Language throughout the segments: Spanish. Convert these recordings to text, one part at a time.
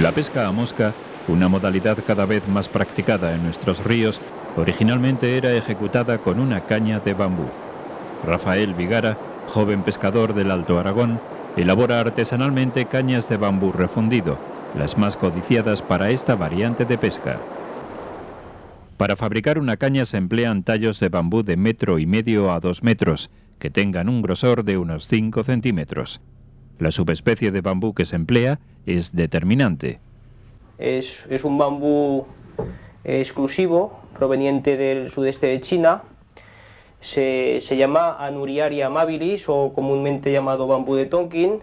La pesca a mosca, una modalidad cada vez más practicada en nuestros ríos, originalmente era ejecutada con una caña de bambú. Rafael Vigara, joven pescador del Alto Aragón, elabora artesanalmente cañas de bambú refundido, las más codiciadas para esta variante de pesca. Para fabricar una caña se emplean tallos de bambú de 1,5 metros a 2 metros, que tengan un grosor de unos 5 centímetros. La subespecie de bambú que se emplea es determinante. Es un bambú exclusivo, proveniente del sudeste de China. Se llama Anuriaria amabilis, o comúnmente llamado bambú de Tonkin.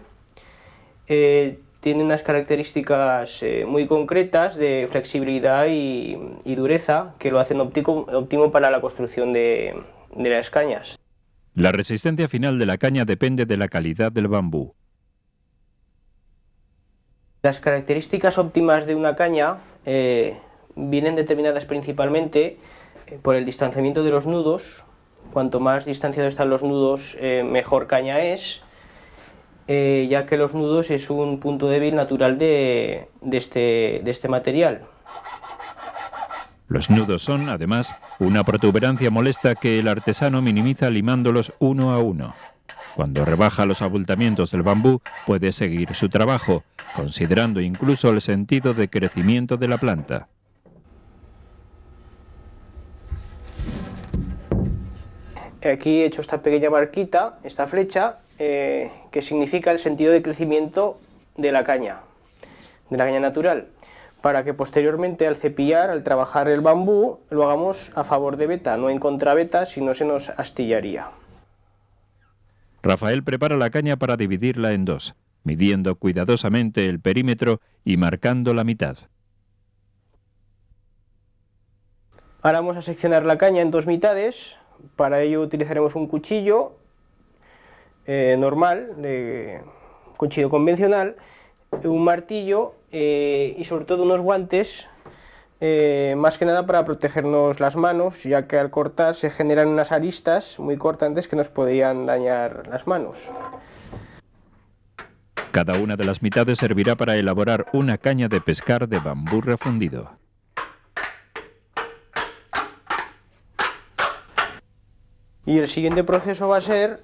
Tiene unas características muy concretas de flexibilidad y dureza que lo hacen óptimo para la construcción de las cañas. La resistencia final de la caña depende de la calidad del bambú. Las características óptimas de una caña vienen determinadas principalmente por el distanciamiento de los nudos. Cuanto más distanciados están los nudos, mejor caña es, ya que los nudos es un punto débil natural de este material. Los nudos son, además, una protuberancia molesta que el artesano minimiza limándolos uno a uno. Cuando rebaja los abultamientos del bambú, puede seguir su trabajo, considerando incluso el sentido de crecimiento de la planta. Aquí he hecho esta pequeña marquita, esta flecha, que significa el sentido de crecimiento de la caña natural, para que posteriormente al cepillar, al trabajar el bambú, lo hagamos a favor de veta, no en contra veta, si no se nos astillaría. Rafael prepara la caña para dividirla en dos, midiendo cuidadosamente el perímetro y marcando la mitad. Ahora vamos a seccionar la caña en dos mitades. Para ello utilizaremos un cuchillo normal, cuchillo convencional, un martillo y sobre todo unos guantes, más que nada para protegernos las manos, ya que al cortar se generan unas aristas muy cortantes que nos podrían dañar las manos. Cada una de las mitades servirá para elaborar una caña de pescar de bambú refundido. Y el siguiente proceso va a ser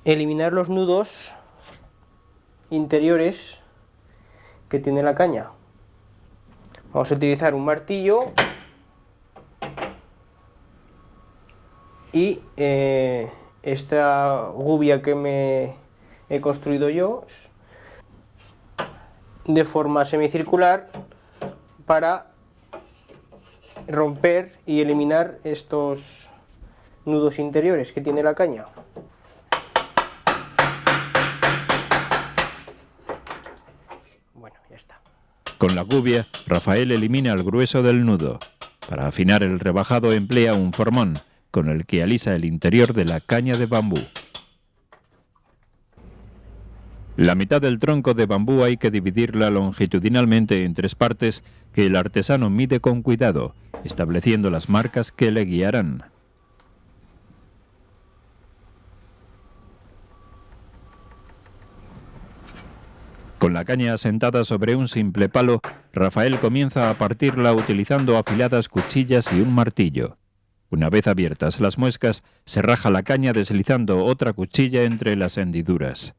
eliminar los nudos interiores que tiene la caña. Vamos a utilizar un martillo y esta gubia que me he construido yo de forma semicircular para romper y eliminar estos nudos interiores que tiene la caña. Bueno, ya está. Con la gubia, Rafael elimina el grueso del nudo. Para afinar el rebajado emplea un formón, con el que alisa el interior de la caña de bambú. La mitad del tronco de bambú hay que dividirla longitudinalmente en 3 partes que el artesano mide con cuidado, estableciendo las marcas que le guiarán. Con la caña asentada sobre un simple palo, Rafael comienza a partirla utilizando afiladas cuchillas y un martillo. Una vez abiertas las muescas, se raja la caña deslizando otra cuchilla entre las hendiduras.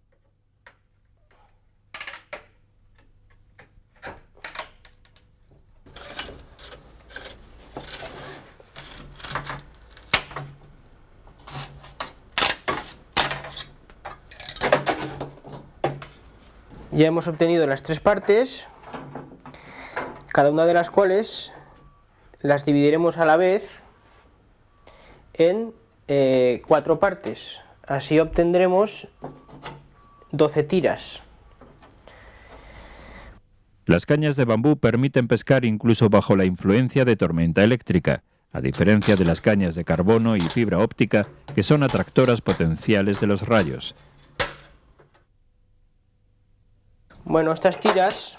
Ya hemos obtenido las 3 partes, cada una de las cuales las dividiremos a la vez en 4 partes. Así obtendremos 12 tiras. Las cañas de bambú permiten pescar incluso bajo la influencia de tormenta eléctrica, a diferencia de las cañas de carbono y fibra óptica, que son atractoras potenciales de los rayos. Bueno, estas tiras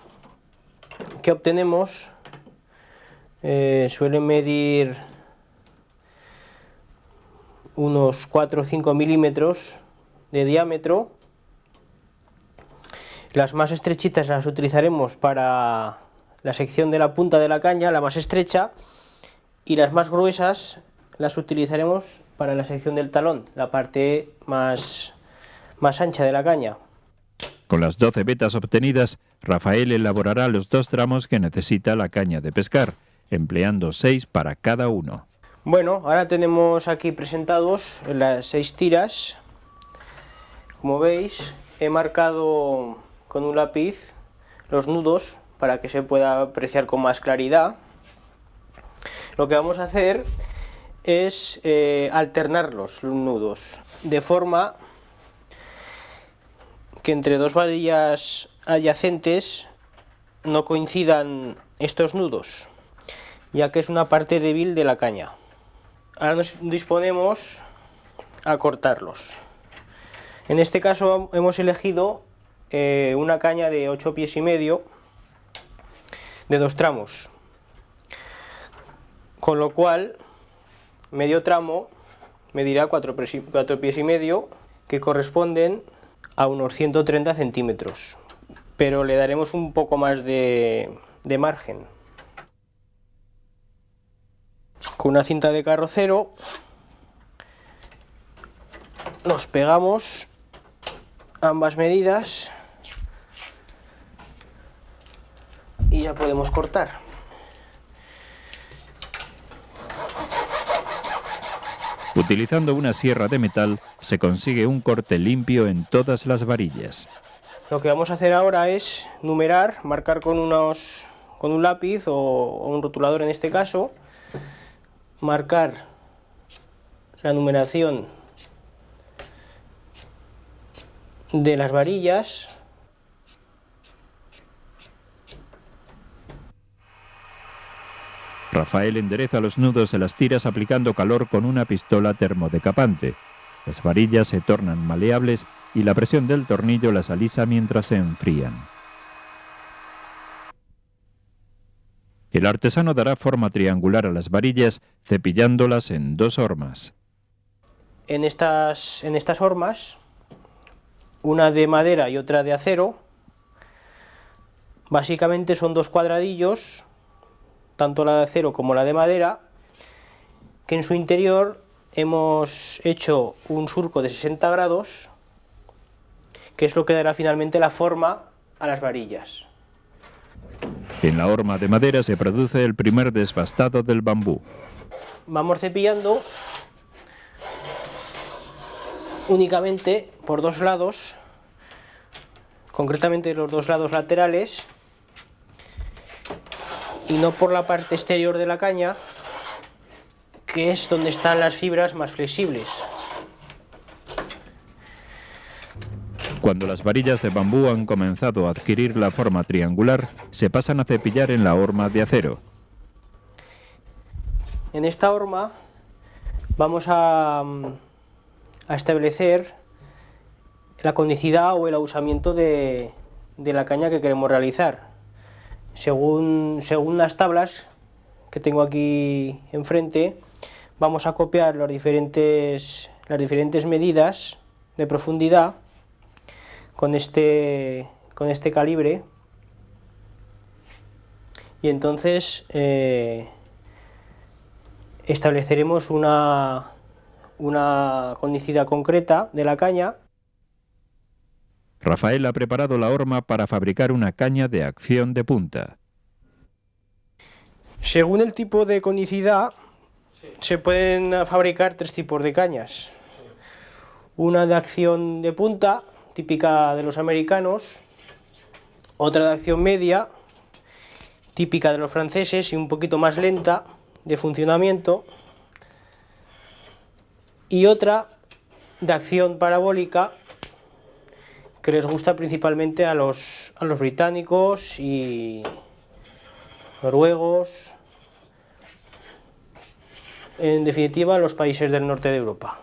que obtenemos suelen medir unos 4 o 5 milímetros de diámetro. Las más estrechitas las utilizaremos para la sección de la punta de la caña, la más estrecha, y las más gruesas las utilizaremos para la sección del talón, la parte más ancha de la caña. Con las 12 vetas obtenidas, Rafael elaborará los 2 tramos que necesita la caña de pescar, empleando 6 para cada uno. Bueno, ahora tenemos aquí presentados las 6 tiras. Como veis, he marcado con un lápiz los nudos para que se pueda apreciar con más claridad. Lo que vamos a hacer es alternar los nudos, de forma que entre 2 varillas adyacentes no coincidan estos nudos, ya que es una parte débil de la caña. Ahora nos disponemos a cortarlos. En este caso hemos elegido una caña de 8 pies y medio de 2 tramos, con lo cual medio tramo medirá 4 pies y medio, que corresponden a unos 130 centímetros, pero le daremos un poco más de margen. Con una cinta de carrocero nos pegamos ambas medidas y ya podemos cortar. Utilizando una sierra de metal, se consigue un corte limpio en todas las varillas. Lo que vamos a hacer ahora es numerar, marcar con un lápiz o un rotulador en este caso, marcar la numeración de las varillas. Rafael endereza los nudos de las tiras aplicando calor con una pistola termodecapante. Las varillas se tornan maleables y la presión del tornillo las alisa mientras se enfrían. El artesano dará forma triangular a las varillas cepillándolas en 2 hormas. En estas hormas, una de madera y otra de acero, básicamente son 2 cuadradillos, tanto la de acero como la de madera, que en su interior hemos hecho un surco de 60 grados, que es lo que dará finalmente la forma a las varillas. En la horma de madera se produce el primer desbastado del bambú. Vamos cepillando únicamente por 2 lados, concretamente los 2 lados laterales, y no por la parte exterior de la caña, que es donde están las fibras más flexibles. Cuando las varillas de bambú han comenzado a adquirir la forma triangular, se pasan a cepillar en la horma de acero. En esta horma vamos a establecer la conicidad o el ahusamiento de la caña que queremos realizar. Según las tablas que tengo aquí enfrente, vamos a copiar las diferentes medidas de profundidad con este calibre, y entonces estableceremos una conicidad concreta de la caña. Rafael ha preparado la horma para fabricar una caña de acción de punta. Según el tipo de conicidad, se pueden fabricar 3 tipos de cañas. Una de acción de punta, típica de los americanos, otra de acción media, típica de los franceses y un poquito más lenta de funcionamiento, y otra de acción parabólica, que les gusta principalmente a los británicos y noruegos, en definitiva a los países del norte de Europa.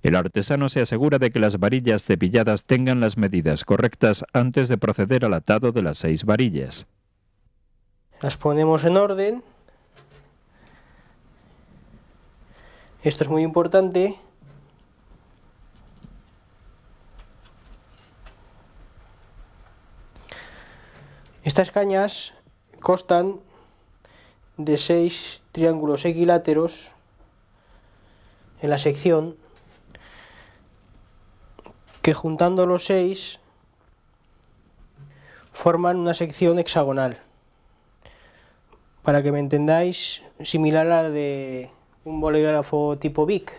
El artesano se asegura de que las varillas cepilladas tengan las medidas correctas antes de proceder al atado de las 6 varillas. Las ponemos en orden. Esto es muy importante. Estas cañas constan de 6 triángulos equiláteros en la sección, que juntando los 6 forman una sección hexagonal. Para que me entendáis, similar a la de un bolígrafo tipo Bic.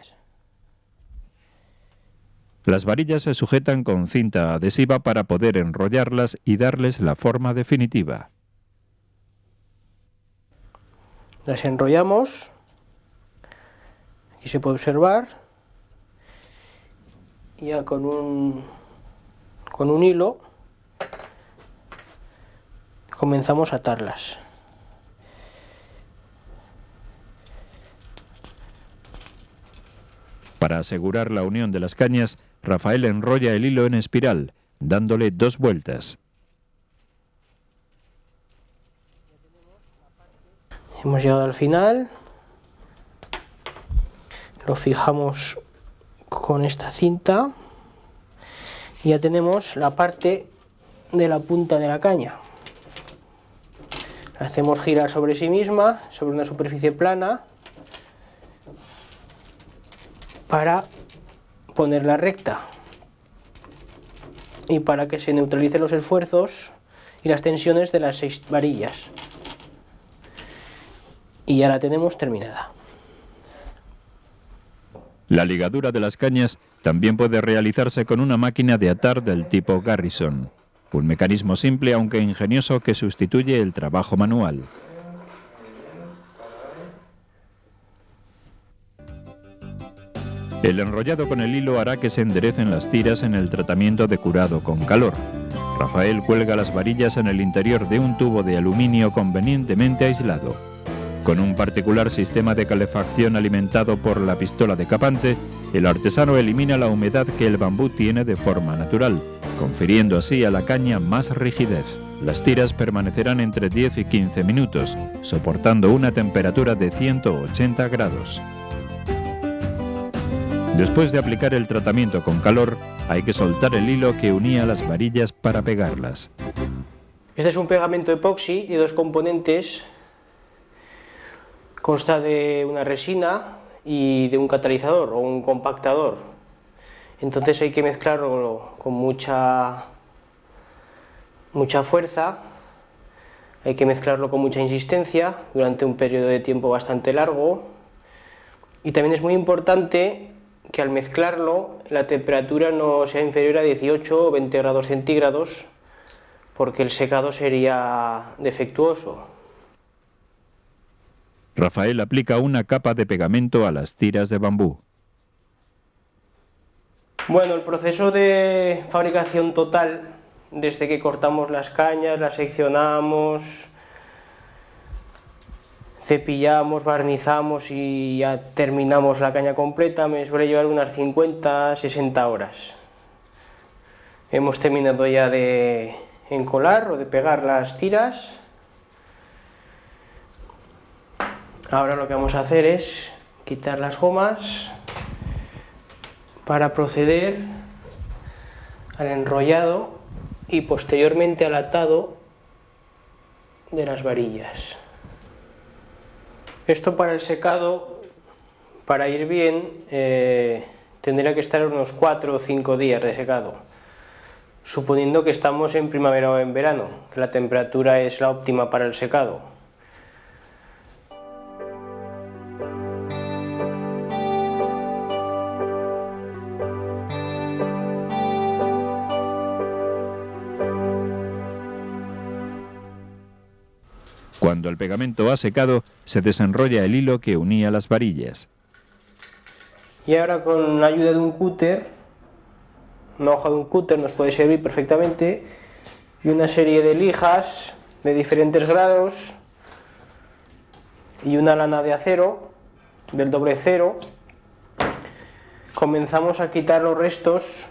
Las varillas se sujetan con cinta adhesiva para poder enrollarlas y darles la forma definitiva. Las enrollamos, aquí se puede observar, ya con un hilo comenzamos a atarlas. Para asegurar la unión de las cañas, Rafael enrolla el hilo en espiral, dándole 2 vueltas. Hemos llegado al final, lo fijamos con esta cinta y ya tenemos la parte de la punta de la caña. La hacemos girar sobre sí misma, sobre una superficie plana, para ponerla recta y para que se neutralicen los esfuerzos y las tensiones de las 6 varillas. Y ya la tenemos terminada. La ligadura de las cañas también puede realizarse con una máquina de atar del tipo Garrison, un mecanismo simple aunque ingenioso que sustituye el trabajo manual. El enrollado con el hilo hará que se enderecen las tiras en el tratamiento de curado con calor. Rafael cuelga las varillas en el interior de un tubo de aluminio convenientemente aislado. Con un particular sistema de calefacción alimentado por la pistola decapante, el artesano elimina la humedad que el bambú tiene de forma natural, confiriendo así a la caña más rigidez. Las tiras permanecerán entre 10 y 15 minutos, soportando una temperatura de 180 grados. Después de aplicar el tratamiento con calor, hay que soltar el hilo que unía las varillas para pegarlas. Este es un pegamento epoxi de 2 componentes. Consta de una resina y de un catalizador o un compactador. Entonces hay que mezclarlo con mucha fuerza, hay que mezclarlo con mucha insistencia durante un periodo de tiempo bastante largo. Y también es muy importante que al mezclarlo la temperatura no sea inferior a 18 o 20 grados centígrados, porque el secado sería defectuoso. Rafael aplica una capa de pegamento a las tiras de bambú. Bueno, el proceso de fabricación total, desde que cortamos las cañas, las seccionamos, cepillamos, barnizamos y ya terminamos la caña completa, me suele llevar unas 50-60 horas. Hemos terminado ya de encolar o de pegar las tiras. Ahora lo que vamos a hacer es quitar las gomas para proceder al enrollado y posteriormente al atado de las varillas. Esto para el secado, para ir bien, tendría que estar unos 4 o 5 días de secado, suponiendo que estamos en primavera o en verano, que la temperatura es la óptima para el secado. Cuando el pegamento ha secado, se desenrolla el hilo que unía las varillas. Y ahora con la ayuda de un cúter, una hoja de un cúter nos puede servir perfectamente, y una serie de lijas de diferentes grados y una lana de acero del doble cero, comenzamos a quitar los restos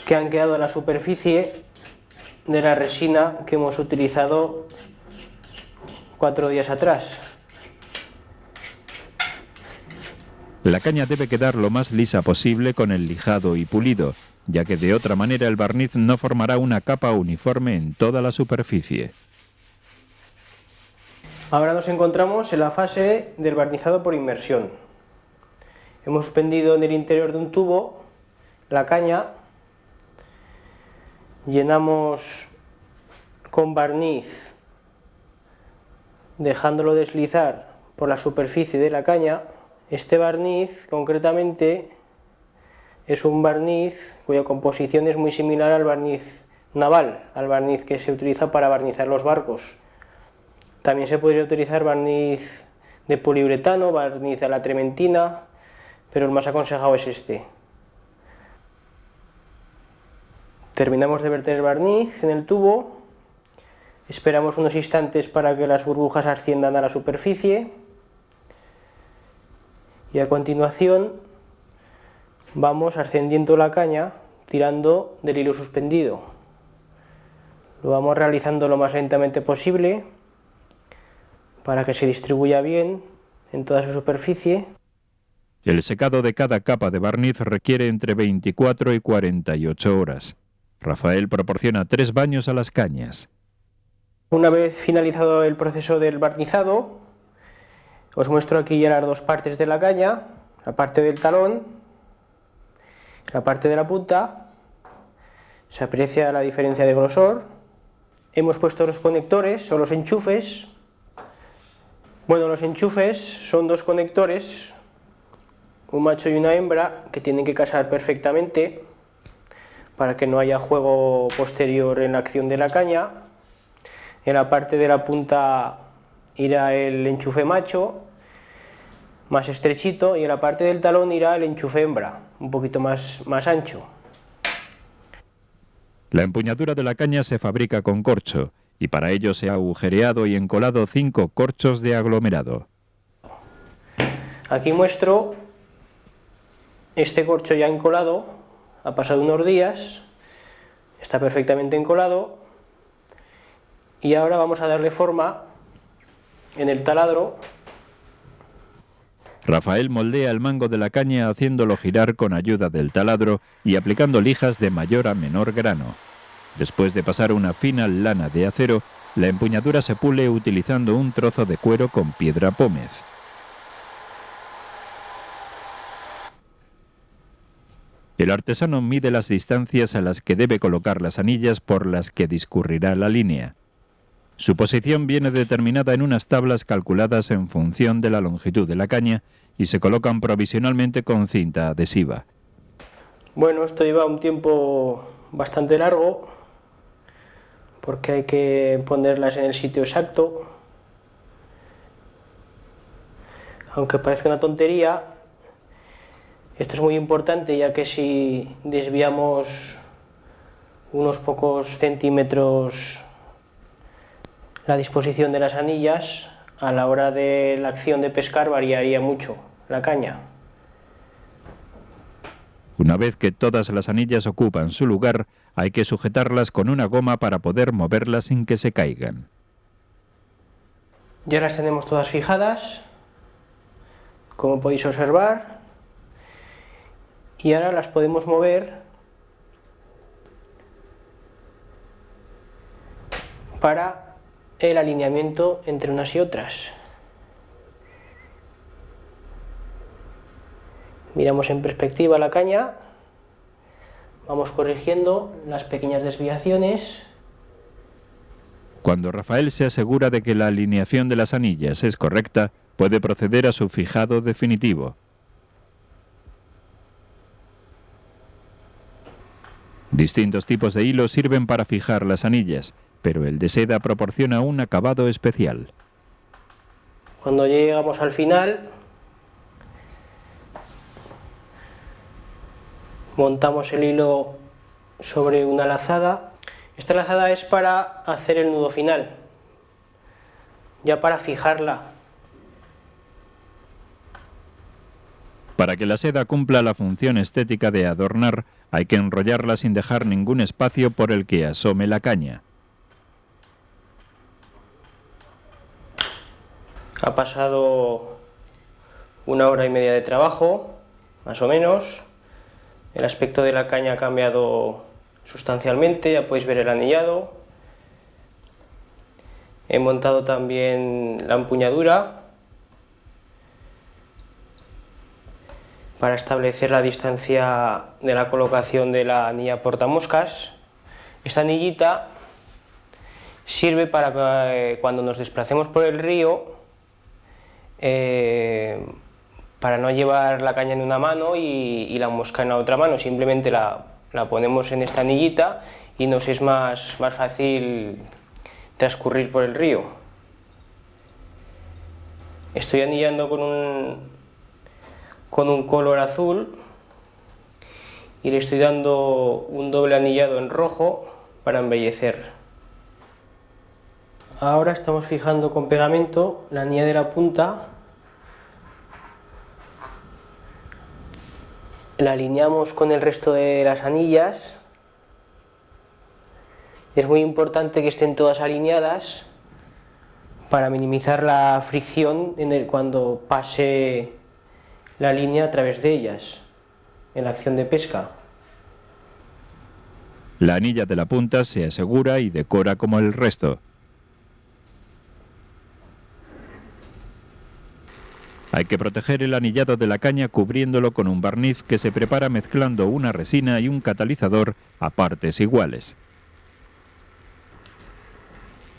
que han quedado en la superficie de la resina que hemos utilizado 4 días atrás. La caña debe quedar lo más lisa posible con el lijado y pulido, ya que de otra manera el barniz no formará una capa uniforme en toda la superficie. Ahora nos encontramos en la fase del barnizado por inmersión. Hemos suspendido en el interior de un tubo la caña, llenamos con barniz dejándolo deslizar por la superficie de la caña. Este barniz concretamente es un barniz cuya composición es muy similar al barniz naval, al barniz que se utiliza para barnizar los barcos. También se podría utilizar barniz de poliuretano, barniz a la trementina, pero el más aconsejado es este. Terminamos de verter el barniz en el tubo, esperamos unos instantes para que las burbujas asciendan a la superficie y a continuación vamos ascendiendo la caña tirando del hilo suspendido. Lo vamos realizando lo más lentamente posible para que se distribuya bien en toda su superficie. El secado de cada capa de barniz requiere entre 24 y 48 horas. Rafael proporciona 3 baños a las cañas. Una vez finalizado el proceso del barnizado, os muestro aquí ya las dos partes de la caña, la parte del talón, la parte de la punta. Se aprecia la diferencia de grosor. Hemos puesto los conectores o los enchufes. Bueno, los enchufes son dos conectores, un macho y una hembra, que tienen que casar perfectamente para que no haya juego posterior en la acción de la caña. En la parte de la punta irá el enchufe macho, más estrechito, y en la parte del talón irá el enchufe hembra, un poquito más ancho. La empuñadura de la caña se fabrica con corcho, y para ello se ha agujereado y encolado 5 corchos de aglomerado. Aquí muestro este corcho ya encolado, ha pasado unos días, está perfectamente encolado, y ahora vamos a darle forma en el taladro. Rafael moldea el mango de la caña haciéndolo girar con ayuda del taladro y aplicando lijas de mayor a menor grano. Después de pasar una fina lana de acero, la empuñadura se pule utilizando un trozo de cuero con piedra pómez. El artesano mide las distancias a las que debe colocar las anillas por las que discurrirá la línea. Su posición viene determinada en unas tablas calculadas en función de la longitud de la caña y se colocan provisionalmente con cinta adhesiva. Bueno, esto lleva un tiempo bastante largo porque hay que ponerlas en el sitio exacto. Aunque parezca una tontería, esto es muy importante, ya que si desviamos unos pocos centímetros la disposición de las anillas, a la hora de la acción de pescar variaría mucho la caña. Una vez que todas las anillas ocupan su lugar, hay que sujetarlas con una goma para poder moverlas sin que se caigan. Ya las tenemos todas fijadas, como podéis observar, y ahora las podemos mover para el alineamiento entre unas y otras. Miramos en perspectiva la caña, vamos corrigiendo las pequeñas desviaciones. Cuando Rafael se asegura de que la alineación de las anillas es correcta, puede proceder a su fijado definitivo. Distintos tipos de hilos sirven para fijar las anillas, pero el de seda proporciona un acabado especial. Cuando llegamos al final, montamos el hilo sobre una lazada. Esta lazada es para hacer el nudo final, ya para fijarla. Para que la seda cumpla la función estética de adornar, hay que enrollarla sin dejar ningún espacio por el que asome la caña. Ha pasado 1 hora y media de trabajo, más o menos. El aspecto de la caña ha cambiado sustancialmente, ya podéis ver el anillado. He montado también la empuñadura para establecer la distancia de la colocación de la anilla portamoscas. Esta anillita sirve para que cuando nos desplacemos por el río, para no llevar la caña en una mano y la mosca en la otra mano, simplemente la ponemos en esta anillita y nos es más fácil transcurrir por el río. Estoy anillando con un color azul y le estoy dando un doble anillado en rojo para embellecer. Ahora estamos fijando con pegamento la anilla de la punta. La alineamos con el resto de las anillas. Es muy importante que estén todas alineadas para minimizar la fricción cuando pase la línea a través de ellas en la acción de pesca. La anilla de la punta se asegura y decora como el resto. Hay que proteger el anillado de la caña cubriéndolo con un barniz que se prepara mezclando una resina y un catalizador a partes iguales.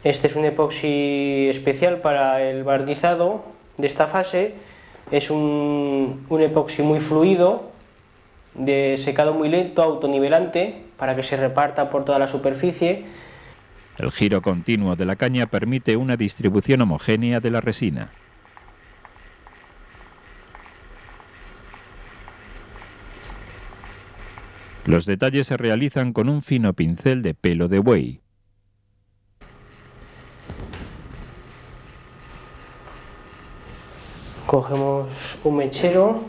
Este es un epoxi especial para el barnizado de esta fase. Es un epoxi muy fluido, de secado muy lento, autonivelante, para que se reparta por toda la superficie. El giro continuo de la caña permite una distribución homogénea de la resina. Los detalles se realizan con un fino pincel de pelo de buey. Cogemos un mechero,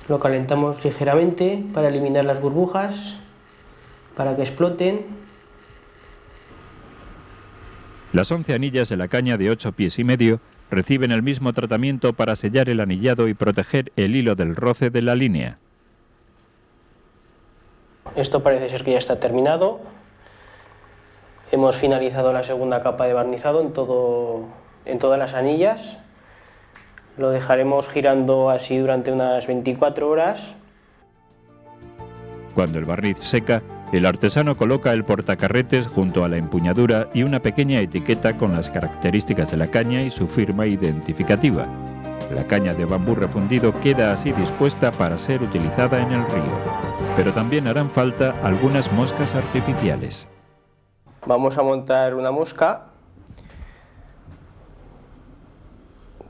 lo calentamos ligeramente para eliminar las burbujas, para que exploten. Las 11 anillas de la caña de 8 pies y medio reciben el mismo tratamiento para sellar el anillado y proteger el hilo del roce de la línea. Esto parece ser que ya está terminado. Hemos finalizado la segunda capa de barnizado en todas las anillas. Lo dejaremos girando así durante unas 24 horas. Cuando el barniz seca, el artesano coloca el portacarretes junto a la empuñadura y una pequeña etiqueta con las características de la caña y su firma identificativa. La caña de bambú refundido queda así dispuesta para ser utilizada en el río. Pero también harán falta algunas moscas artificiales. Vamos a montar una mosca,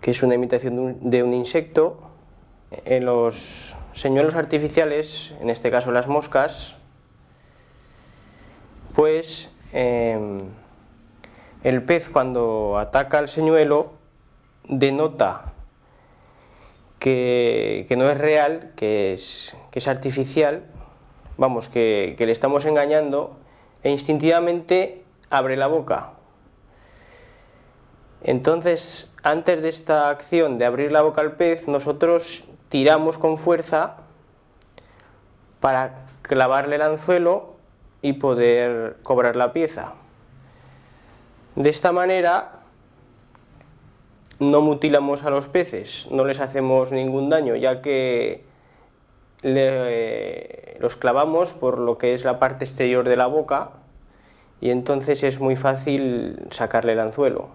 que es una imitación de un insecto. En los señuelos artificiales, en este caso las moscas, pues el pez cuando ataca al señuelo denota que no es real, que es artificial, vamos, que le estamos engañando, e instintivamente abre la boca. Entonces, antes de esta acción de abrir la boca al pez, nosotros tiramos con fuerza para clavarle el anzuelo y poder cobrar la pieza. De esta manera no mutilamos a los peces, no les hacemos ningún daño, ya que los clavamos por lo que es la parte exterior de la boca y entonces es muy fácil sacarle el anzuelo.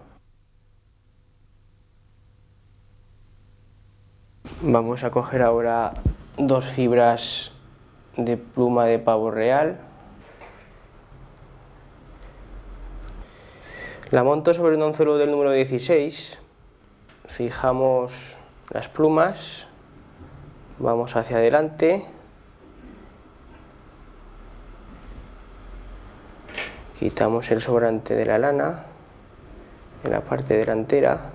Vamos a coger ahora 2 fibras de pluma de pavo real. La monto sobre un anzuelo del número 16. Fijamos las plumas, vamos hacia adelante, quitamos el sobrante de la lana en la parte delantera,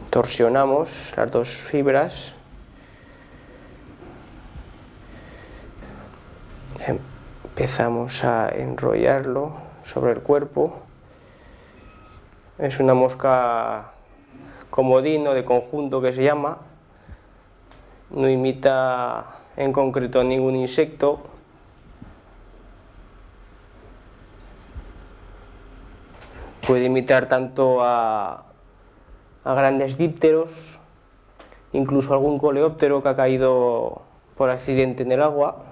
torsionamos las 2 fibras, empezamos a enrollarlo sobre el cuerpo Es una mosca comodín o de conjunto que se llama. No imita en concreto a ningún insecto. Puede imitar tanto a grandes dípteros, incluso algún coleóptero que ha caído por accidente en el agua.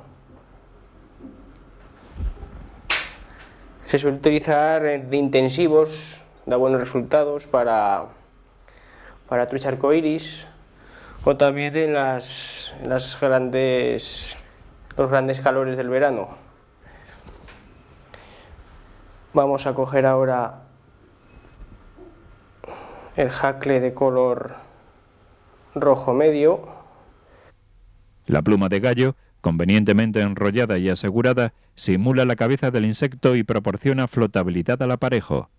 Se suele utilizar de intensivos, da buenos resultados para trucha arcoiris, o también en los grandes calores del verano. Vamos a coger ahora el jacle de color rojo medio. La pluma de gallo, convenientemente enrollada y asegurada, simula la cabeza del insecto y proporciona flotabilidad al aparejo.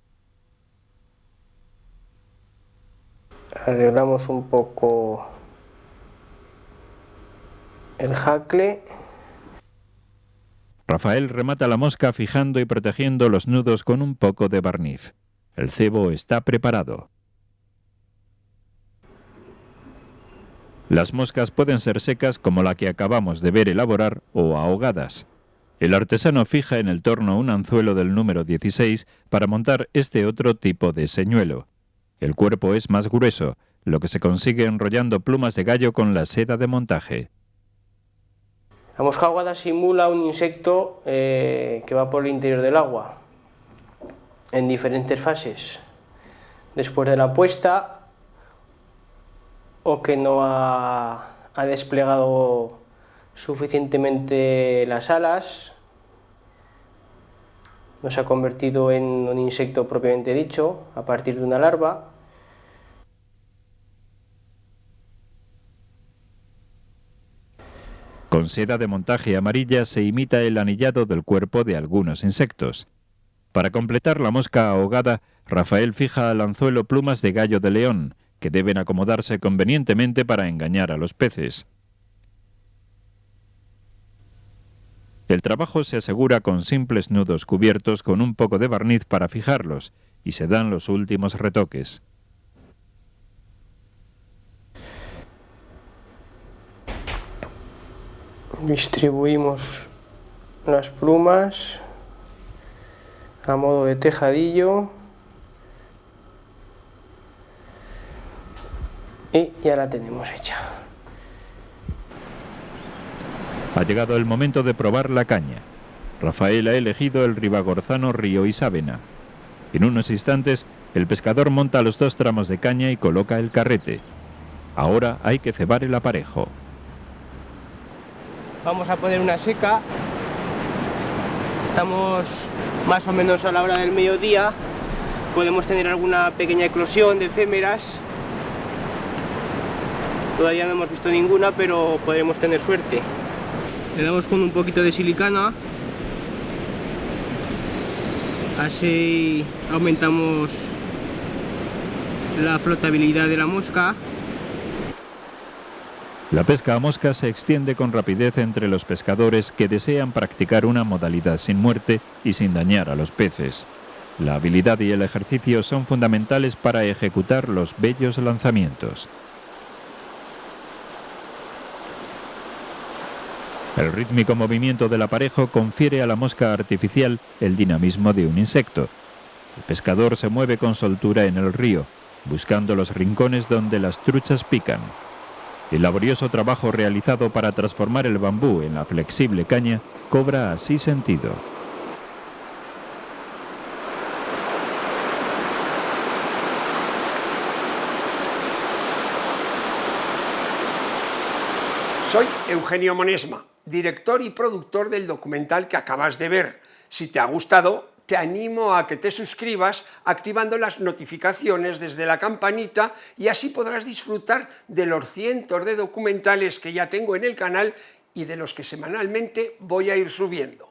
Arreglamos un poco el jacle. Rafael remata la mosca fijando y protegiendo los nudos con un poco de barniz. El cebo está preparado. Las moscas pueden ser secas como la que acabamos de ver elaborar o ahogadas. El artesano fija en el torno un anzuelo del número 16 para montar este otro tipo de señuelo. El cuerpo es más grueso, lo que se consigue enrollando plumas de gallo con la seda de montaje. La mosca ahogada simula un insecto que va por el interior del agua, en diferentes fases. Después de la puesta, o que no ha desplegado suficientemente las alas, no se ha convertido en un insecto propiamente dicho, a partir de una larva. Con seda de montaje amarilla se imita el anillado del cuerpo de algunos insectos. Para completar la mosca ahogada, Rafael fija al anzuelo plumas de gallo de león, que deben acomodarse convenientemente para engañar a los peces. El trabajo se asegura con simples nudos cubiertos con un poco de barniz para fijarlos, y se dan los últimos retoques. Distribuimos las plumas a modo de tejadillo y ya la tenemos hecha. Ha llegado el momento de probar la caña. Rafael ha elegido el ribagorzano Río Isávena. En unos instantes, el pescador monta los 2 tramos de caña y coloca el carrete. Ahora hay que cebar el aparejo. Vamos a poner una seca. Estamos más o menos a la hora del mediodía. Podemos tener alguna pequeña eclosión de efémeras. Todavía no hemos visto ninguna, pero podremos tener suerte. Le damos con un poquito de silicana. Así aumentamos la flotabilidad de la mosca. La pesca a mosca se extiende con rapidez entre los pescadores que desean practicar una modalidad sin muerte y sin dañar a los peces. La habilidad y el ejercicio son fundamentales para ejecutar los bellos lanzamientos. El rítmico movimiento del aparejo confiere a la mosca artificial el dinamismo de un insecto. El pescador se mueve con soltura en el río, buscando los rincones donde las truchas pican. El laborioso trabajo realizado para transformar el bambú en la flexible caña cobra así sentido. Soy Eugenio Monesma, director y productor del documental que acabas de ver. Si te ha gustado, te animo a que te suscribas activando las notificaciones desde la campanita y así podrás disfrutar de los cientos de documentales que ya tengo en el canal y de los que semanalmente voy a ir subiendo.